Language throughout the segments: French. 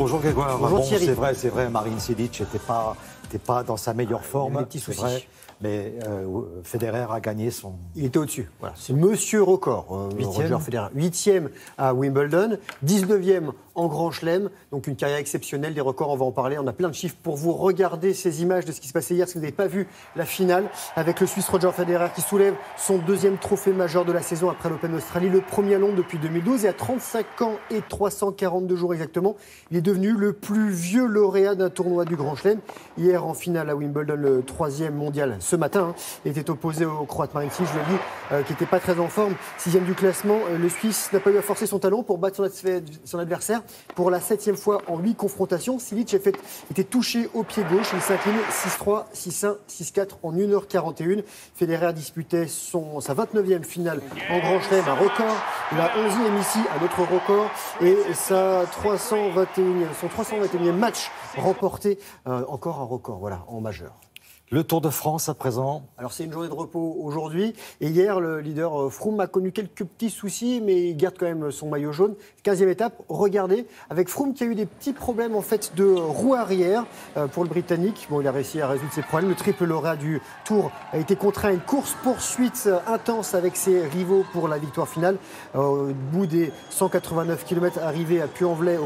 Bonjour Grégoire. Bonjour Thierry. C'est vrai, Marin Cilic n'était pas dans sa meilleure forme. Des petits soucis. Vrai, mais Federer a gagné son... Il était au-dessus. Voilà. C'est monsieur record, Roger Federer. 8e à Wimbledon, 19e en Grand Chelem. Donc une carrière exceptionnelle, des records, on va en parler. On a plein de chiffres pour vous. Regardez ces images de ce qui se passait hier, si vous n'avez pas vu la finale, avec le Suisse Roger Federer qui soulève son deuxième trophée majeur de la saison après l'Open d'Australie, le premier à Londres depuis 2012. Et à 35 ans et 342 jours exactement, il est devenu le plus vieux lauréat d'un tournoi du Grand Chelem. Hier en finale à Wimbledon, le 3e mondial, ce matin, il était opposé au Croate Marin Cilic, je l'ai dit, qui n'était pas très en forme. 6e du classement, le Suisse n'a pas eu à forcer son talon pour battre son adversaire. Pour la 7e fois en 8 confrontations, Cilic était touché au pied gauche. Il s'incline 6-3, 6-1, 6-4 en 1h41. Federer disputait sa 29e finale en Grand Chelem, un record. La 11e ici, un autre record. Et son 321e match remporté, encore un record, voilà, en majeur. Le Tour de France à présent. Alors c'est une journée de repos aujourd'hui et hier le leader Froome a connu quelques petits soucis mais il garde quand même son maillot jaune. 15e étape, regardez, avec Froome qui a eu des petits problèmes en fait de roue arrière pour le Britannique. Bon, il a réussi à résoudre ses problèmes. Le triple lauréat du Tour a été contraint à une course-poursuite intense avec ses rivaux pour la victoire finale. Au bout des 189 km arrivé à Puy-en-Velay,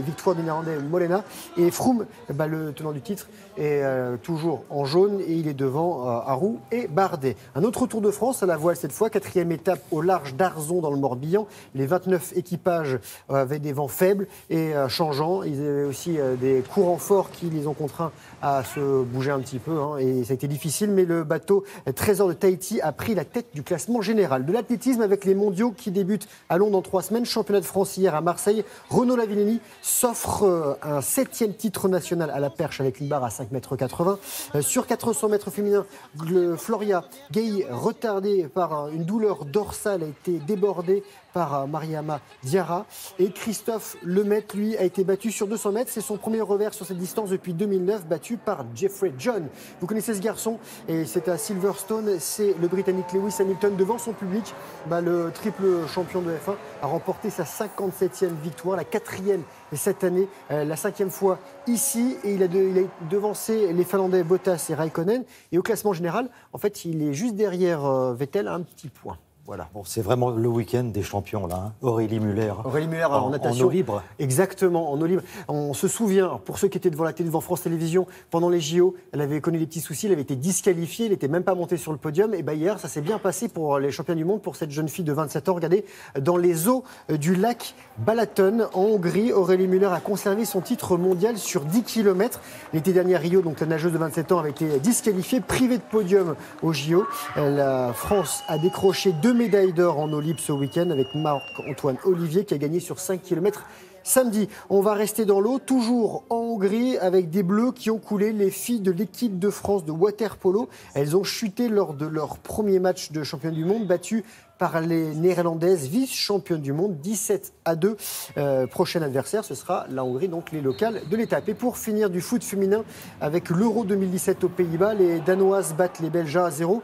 victoire du Néerlandais Mollema. Et Froome, le tenant du titre, est toujours en jaune. Et il est devant Arroux et Bardet. Un autre Tour de France à la voile cette fois, 4e étape au large d'Arzon dans le Morbihan. Les 29 équipages avaient des vents faibles et changeants. Ils avaient aussi des courants forts qui les ont contraints à se bouger un petit peu. Et ça a été difficile, mais le bateau Trésor de Tahiti a pris la tête du classement général. De l'athlétisme avec les mondiaux qui débutent à Londres dans 3 semaines. Championnat de France hier à Marseille. Renaud Lavillenie s'offre un 7e titre national à la perche avec une barre à 5,80 m. Sur 400 mètres féminins, Floria Gay, retardée par une douleur dorsale, a été débordée par Mariama Diarra. Et Christophe Lemaitre, lui, a été battu sur 200 mètres. C'est son premier revers sur cette distance depuis 2009, battu par Jeffrey John. Vous connaissez ce garçon, et c'est à Silverstone. C'est le Britannique Lewis Hamilton devant son public. Le triple champion de F1 a remporté sa 57e victoire, la 4e cette année, la 5e fois ici. Et il a devancé les Finlandais Bottas et Raikkonen. Et au classement général, en fait, il est juste derrière Vettel à un petit point. Voilà. Bon, c'est vraiment le week-end des champions, là. Aurélie Muller. Aurélie Muller en natation. En eau libre. Exactement, en eau libre. On se souvient, pour ceux qui étaient devant la télé, devant France Télévisions, pendant les JO, elle avait connu des petits soucis, elle avait été disqualifiée, elle n'était même pas montée sur le podium. Et hier, ça s'est bien passé pour les champions du monde, pour cette jeune fille de 27 ans. Regardez, dans les eaux du lac Balaton, en Hongrie, Aurélie Muller a conservé son titre mondial sur 10 km. L'été dernier à Rio, donc la nageuse de 27 ans avait été disqualifiée, privée de podium aux JO. La France a décroché 2 médailles d'or en eau libre ce week-end avec Marc-Antoine Olivier qui a gagné sur 5 km samedi. On va rester dans l'eau, toujours en Hongrie, avec des Bleus qui ont coulé. Les filles de l'équipe de France de water-polo. Elles ont chuté lors de leur premier match de champion du monde, battues par les Néerlandaises, vice-championnes du monde, 17-2. Prochain adversaire, ce sera la Hongrie, donc les locales de l'étape. Et pour finir, du foot féminin, avec l'Euro 2017 aux Pays-Bas, les Danoises battent les Belges 1-0.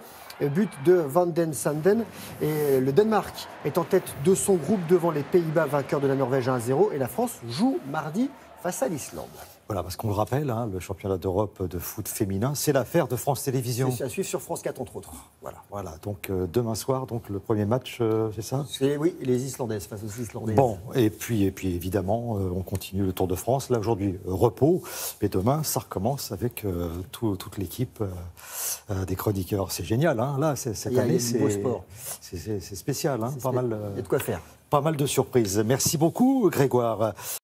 But de Van den Sanden. Et le Danemark est en tête de son groupe devant les Pays-Bas, vainqueurs de la Norvège 1-0. Et la France joue mardi face à l'Islande. Voilà, parce qu'on le rappelle, le championnat d'Europe de foot féminin, c'est l'affaire de France Télévisions. C'est à suivre sur France 4, entre autres. Voilà. Donc demain soir, donc, le premier match, c'est ça ? Oui, les Islandaises face aux Islandaises. Bon, et puis évidemment, on continue le Tour de France. Là, aujourd'hui, repos. Mais demain, ça recommence avec toute l'équipe des chroniqueurs. C'est génial, Là, cette année, c'est spécial. Il y a de quoi faire. Pas mal de surprises. Merci beaucoup, Grégoire.